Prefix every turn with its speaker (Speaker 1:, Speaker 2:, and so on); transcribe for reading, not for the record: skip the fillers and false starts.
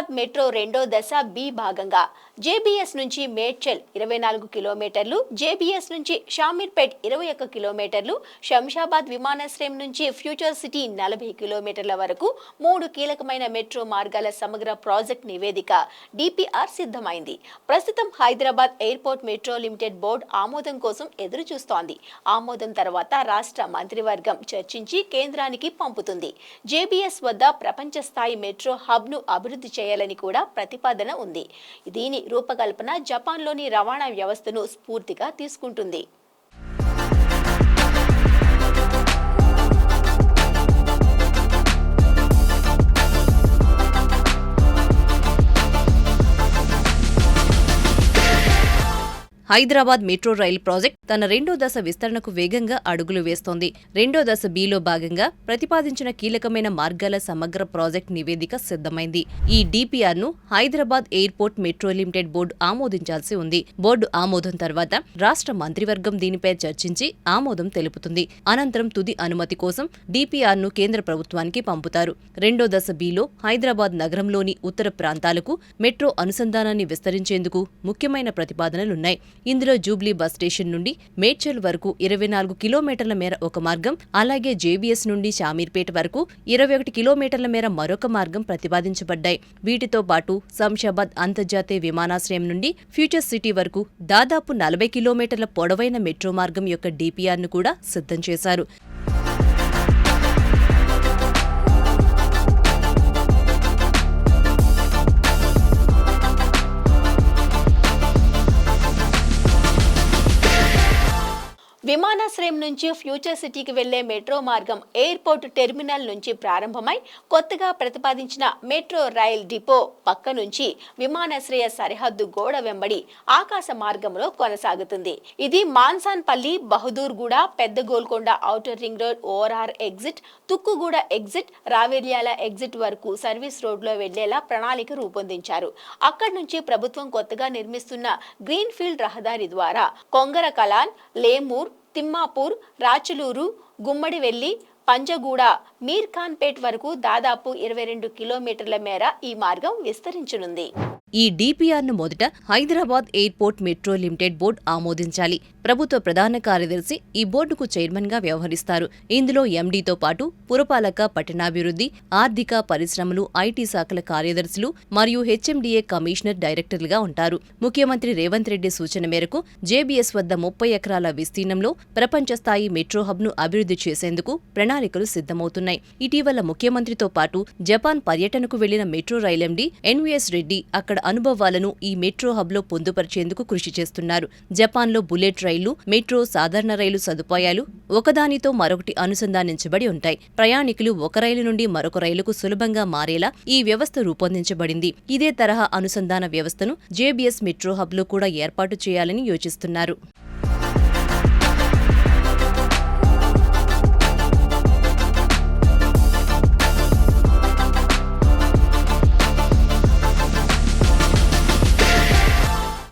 Speaker 1: Hyderabad metro రెండో దశ B భాగంగా జేబీఎస్ నుంచి మేడ్చల్ 24 కిలోమీటర్లు, జేబీఎస్ నుంచి షామీర్పేట్ 21 కిలోమీటర్లు, శంషాబాద్ విమానాశ్రయం నుంచి ఫ్యూచర్ సిటీ 40 కిలోమీటర్ల వరకు 3 కీలకమైన మెట్రో మార్గాల సమగ్ర ప్రాజెక్ట్ నివేదిక డిపిఆర్ సిద్ధమైంది. ప్రస్తుతం Hyderabad airport metro limited board ఆమోదం కోసం ఎదురు చూస్తోంది. ఆమోదం తర్వాత రాష్ట్ర మంత్రివర్గం చర్చించి కేంద్రానికి పంపుతుంది. జేబీఎస్ వద్ద ప్రపంచ స్థాయి మెట్రో హబ్ ను అభివృద్ధి చేయాలని కూడా ప్రతిపాదన ఉంది. దీని రూపకల్పన జపాన్లోని రవాణా వ్యవస్థను స్ఫూర్తిగా తీసుకుంటుంది.
Speaker 2: హైదరాబాద్ మెట్రో రైలు ప్రాజెక్ట్ తన రెండో దశ విస్తరణకు వేగంగా అడుగులు వేస్తోంది. రెండో దశ బిలో భాగంగా ప్రతిపాదించిన కీలకమైన మార్గాల సమగ్ర ప్రాజెక్ట్ నివేదిక సిద్ధమైంది. ఈ డిపిఆర్ ను Hyderabad airport metro limited board ఆమోదించాల్సి ఉంది. బోర్డు ఆమోదం తర్వాత రాష్ట్ర మంత్రివర్గం దీనిపై చర్చించి ఆమోదం తెలుపుతుంది. అనంతరం తుది అనుమతి కోసం డిపిఆర్ ను కేంద్ర ప్రభుత్వానికి పంపుతారు. రెండో దశ బిలో హైదరాబాద్ నగరంలోని ఉత్తర ప్రాంతాలకు మెట్రో అనుసంధానాన్ని విస్తరించేందుకు ముఖ్యమైన ప్రతిపాదనలున్నాయి. ఇందులో జూబ్లీ బస్ స్టేషన్ నుండి మేడ్చల్ వరకు 24 కిలోమీటర్ల మేర ఒక మార్గం, అలాగే జేబీఎస్ నుండి షామీర్పేట వరకు 21 కిలోమీటర్ల మేర మరొక మార్గం ప్రతిపాదించబడ్డాయి. వీటితో పాటు శంషాబాద్ అంతర్జాతీయ విమానాశ్రయం నుండి ఫ్యూచర్ సిటీ వరకు దాదాపు 40 కిలోమీటర్ల పొడవైన మెట్రో మార్గం యొక్క డిపిఆర్ ను కూడా సిద్ధం చేశారు.
Speaker 1: విమానాశ్రయం నుంచి ఫ్యూచర్ సిటీకి వెళ్లే మెట్రో మార్గం ఎయిర్పోర్ట్ టెర్మినల్ నుంచి ప్రారంభమై కొత్తగా ప్రతిపాదించిన మెట్రో రైల్ డిపో పక్క నుంచి విమానాశ్రయ సరిహద్దు గోడ వెంబడి ఆకాశ మార్గంలో కొనసాగుతుంది. ఇది మాన్సాన్పల్లి, బహదూర్గూడ, పెద్ద Golconda outer ring road, ORR exit, Tukkuguda exit, Raviryala exit వరకు సర్వీస్ రోడ్లో వెళ్లేలా ప్రణాళిక రూపొందించారు. అక్కడి నుంచి ప్రభుత్వం కొత్తగా నిర్మిస్తున్న గ్రీన్ ఫీల్డ్ రహదారి ద్వారా కొంగరకలాన్, లేమూర్, తిమ్మాపూర్, రాచులూరు, గుమ్మడివెల్లి, పంజగూడ, మీర్ఖాన్పేట్ వరకు దాదాపు 22 కిలోమీటర్ల మేర ఈ మార్గం విస్తరించనుంది.
Speaker 2: ఈ డిపిఆర్ ను మొదట Hyderabad airport metro limited board ఆమోదించాలి. ప్రభుత్వ ప్రధాన కార్యదర్శి ఈ బోర్డుకు చైర్మన్ గా వ్యవహరిస్తారు. ఇందులో ఎండీతో పాటు పురపాలక, పట్టణాభివృద్ధి, ఆర్థిక, పరిశ్రమలు, ఐటీ శాఖల కార్యదర్శులు మరియు హెచ్ఎండిఏ కమిషనర్ డైరెక్టర్లుగా ఉంటారు. ముఖ్యమంత్రి రేవంత్ రెడ్డి సూచన మేరకు జేబీఎస్ వద్ద 30 ఎకరాల విస్తీర్ణంలో ప్రపంచ స్థాయి మెట్రో హబ్ ను అభివృద్ధి చేసేందుకు ప్రణాళికలు సిద్ధమవుతున్నాయి. ఇటీవల ముఖ్యమంత్రితో పాటు జపాన్ పర్యటనకు వెళ్లిన metro rail MD NVS Reddy అక్కడ అనుభవాలను ఈ మెట్రో హబ్ లో పొందుపరిచేందుకు కృషి చేస్తున్నారు. జపాన్లో బుల్లెట్ రైళ్లు, మెట్రో, సాధారణ రైలు సదుపాయాలు ఒకదానితో మరొకటి అనుసంధానించబడి ఉంటాయి. ప్రయాణికులు ఒక రైలు నుండి మరొక రైలుకు సులభంగా మారేలా ఈ వ్యవస్థ రూపొందించబడింది. ఇదే తరహా అనుసంధాన వ్యవస్థను జేబీఎస్ మెట్రో హబ్ లో కూడా ఏర్పాటు చేయాలని యోచిస్తున్నారు.